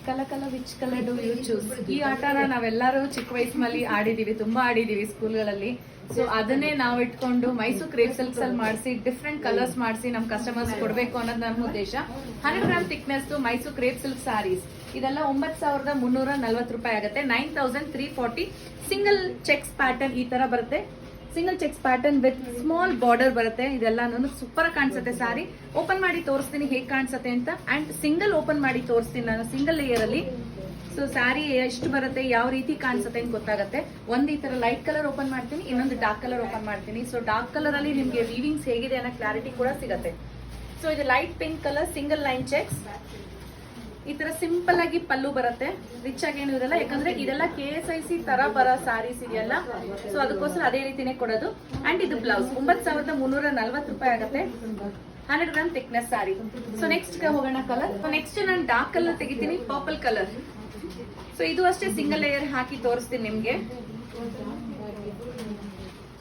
ಕಲ which colour do you choose. ಈ ಆಟನ ನಾವೆಲ್ಲರೂ ಚಿಕ್ಕ ವಯಸ್ಸಿನಲ್ಲಿ ಆಡಿದೀವಿ, ತುಂಬಾ ಆಡಿದೀವಿ ಸ್ಕೂಲ್ಗಳಲ್ಲಿ. ಸೊ ಅದನ್ನೇ ನಾವು ಇಟ್ಕೊಂಡು ಮೈಸೂರು ಕ್ರೇಪ್ ಸಿಲ್ಕ್ಸ್ ಅಲ್ಲಿ ಮಾಡಿಸಿ ಡಿಫ್ರೆಂಟ್ ಕಲರ್ಸ್ ಮಾಡಿಸಿ ನಮ್ ಕಸ್ಟಮರ್ಸ್ ಕೊಡ್ಬೇಕು ಅನ್ನೋದು ನಮ್ಮ ಉದ್ದೇಶ. 100 gram thickness Mysore crepe silk sarees ಇದೆಲ್ಲ 9,340 ರೂಪಾಯಿ ಆಗುತ್ತೆ. 9,340. ಸಿಂಗಲ್ ಚೆಕ್ಸ್ ಪ್ಯಾಟರ್ನ್ ಈ ತರ ಬರುತ್ತೆ. Single cheques pattern with small border ಬರುತ್ತೆ. ಇದೆಲ್ಲ ಸೂಪರ್ ಕಾಣಿಸುತ್ತೆ ಸಾರಿ. ಓಪನ್ ಮಾಡಿ ತೋರಿಸ್ತೀನಿ ಹೇಗೆ ಕಾಣಿಸುತ್ತೆ ಅಂತ. ಅಂಡ್ ಸಿಂಗಲ್ ಓಪನ್ ಮಾಡಿ ತೋರಿಸ್ತೀನಿ ನಾನು ಸಿಂಗಲ್ ಲೇಯರ್ ಅಲ್ಲಿ. ಸೊ ಸ್ಯಾರಿ ಎಷ್ಟು ಬರುತ್ತೆ, ಯಾವ ರೀತಿ ಕಾಣಿಸುತ್ತೆ ಅಂತ ಗೊತ್ತಾಗುತ್ತೆ. ಒಂದು ಈ ತರ ಲೈಟ್ ಕಲರ್ ಓಪನ್ ಮಾಡ್ತೀನಿ, ಇನ್ನೊಂದು ಡಾರ್ಕ್ ಕಲರ್ ಓಪನ್ ಮಾಡ್ತೀನಿ. ಸೊ ಡಾರ್ಕ್ ಕಲರ್ ಅಲ್ಲಿ ನಿಮ್ಗೆ ವೀವಿಂಗ್ಸ್ ಹೇಗಿದೆ ಅನ್ನೋ ಕ್ಲಾರಿಟಿ ಕೂಡ ಸಿಗುತ್ತೆ. ಸೊ ಇದು light pink colour single line cheques. ಈ ತರ ಸಿಂಪಲ್ ಆಗಿ ಪಲ್ಲು ಬರುತ್ತೆ, ರಿಚ್ ಆಗಿ ಏನು ಇರಲ್ಲ. ಯಾಕಂದ್ರೆ ಇದೆಲ್ಲ KSIC ತರ ಬರೋ ಸಾರೀಸ್ ಇದೆಯಲ್ಲ, ಸೊ ಅದಕ್ಕೋಸ್ಕರ ಅದೇ ರೀತಿನೇ ಕೊಡೋದು. ಅಂಡ್ ಇದು ಬ್ಲೌಸ್ 9,340 ರೂಪಾಯಿ ಆಗುತ್ತೆ. 100 ಗ್ರಾಮ್ ಥಿಕ್ನೆಸ್ ಸಾರಿ. ಸೊ ನೆಕ್ಸ್ಟ್ ಹೋಗೋಣ ಕಲರ್. ನೆಕ್ಸ್ಟ್ ನಾನು ಡಾರ್ಕ್ ಕಲರ್ ತೆಗಿತೀನಿ, ಪರ್ಪಲ್ ಕಲರ್. ಸೊ ಇದು ಅಷ್ಟೇ ಸಿಂಗಲ್ ಲೇಯರ್ ಹಾಕಿ ತೋರಿಸ್ತೀನಿ ನಿಮ್ಗೆ.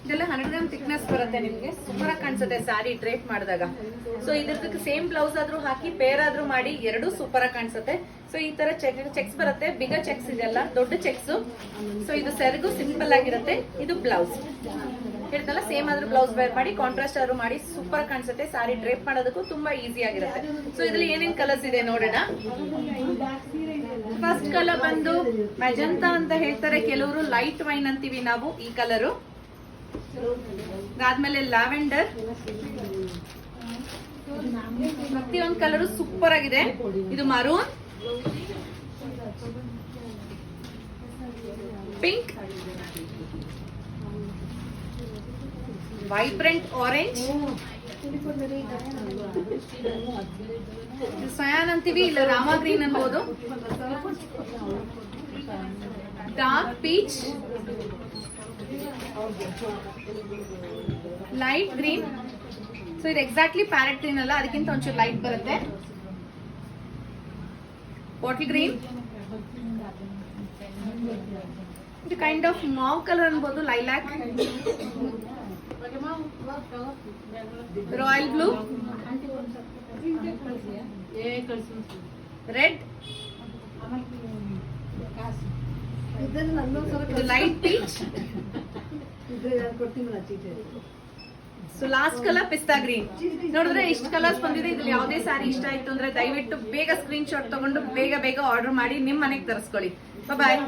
ಇದೆಲ್ಲ 100 ಗ್ರಾಮ್ ಥಿಕ್ನೆಸ್ ಬರುತ್ತೆ ನಿಮ್ಗೆ. ಸೂಪರ್ ಆಗಿ ಕಾಣಿಸುತ್ತೆ ಸಾರಿ ಡ್ರೇಪ್ ಮಾಡಿದಾಗ. ಸೊ ಇದ್ರದಕ್ಕೆ ಸೇಮ್ ಬ್ಲೌಸ್ ಆದ್ರೂ ಹಾಕಿ ಪೇರ್ ಆದ್ರೂ ಮಾಡಿ ಎರಡೂ ಸೂಪರ್ ಆಗಿ ಕಾಣಿಸುತ್ತೆ. ಸೊ ಈ ತರ ಚೆಕ್ಸ್ ಬರುತ್ತೆ, ಬಿಗ ಚೆಕ್ಸ್ ಇದೆಲ್ಲ ದೊಡ್ಡ ಚೆಕ್ಸ್. ಸೊ ಇದು ಸೆರಗು ಸಿಂಪಲ್ ಆಗಿರುತ್ತೆ. ಇದು ಬ್ಲೌಸ್ ಹೇಳ್ತಲ್ಲ, ಸೇಮ್ ಆದ್ರೂ ಬ್ಲೌಸ್ ವೇರ್ ಮಾಡಿ ಕಾಂಟ್ರಾಸ್ಟ್ ಆದ್ರೂ ಮಾಡಿ ಸೂಪರ್ ಕಾಣಿಸುತ್ತೆ. ಸಾರಿ ಡ್ರೇಪ್ ಮಾಡೋದಕ್ಕೂ ತುಂಬಾ ಈಸಿ ಆಗಿರುತ್ತೆ. ಸೊ ಇದ್ರಲ್ಲಿ ಏನೇನ್ ಕಲರ್ಸ್ ಇದೆ ನೋಡೋಣ. ಫಸ್ಟ್ ಕಲರ್ ಬಂದು ಮೆಜಂತಾ ಅಂತ ಹೇಳ್ತಾರೆ ಕೆಲವರು, ಲೈಟ್ ವೈನ್ ಅಂತೀವಿ ನಾವು ಈ ಕಲರು. ಅದಾದ್ಮೇಲೆ ಲ್ಯಾವೆಂಡರ್, ಪ್ರತಿಯೊಂದು ಕಲರು ಸೂಪರ್ ಆಗಿದೆ. ಇದು maroon, pink, vibrant orange, scion ಅಂತೀವಿ, ಇಲ್ಲ ರಾಮಾ ಗ್ರೀನ್ ಅನ್ಬೋದು, dark peach, light green. So ಇದು ಎಕ್ಸಾಕ್ಟ್ಲಿ ಪ್ಯಾರೆಟ್ ಗ್ರೀನ್ ಅಲ್ಲ, ಅದಕ್ಕಿಂತ ಒಂಚೂರು ಲೈಟ್ ಬರುತ್ತೆ. ಬಾಟಲ್ ಗ್ರೀನ್, ಇದು ಕೈಂಡ್ ಆಫ್ ಮಾವ್ ಕಲರ್ ಅನ್ಬೋದು, lilac, royal blue, red, light peach. So last colour ಪಿಸ್ತಾ ಗ್ರೀನ್. ನೋಡಿದ್ರೆ ಇಷ್ಟು ಕಲರ್ಸ್ ಬಂದಿದೆ. ಇದ್ರಲ್ಲಿ ಯಾವುದೇ ಸಾರಿ ಇಷ್ಟ ಆಯ್ತು ಅಂದ್ರೆ ದಯವಿಟ್ಟು ಬೇಗ ಸ್ಕ್ರೀನ್ ಶಾಟ್ ತಗೊಂಡು ಬೇಗ ಆರ್ಡರ್ ಮಾಡಿ ನಿಮ್ ಮನೆಗೆ ತರಿಸ್ಕೊಳ್ಳಿ. ಬಾಯ್.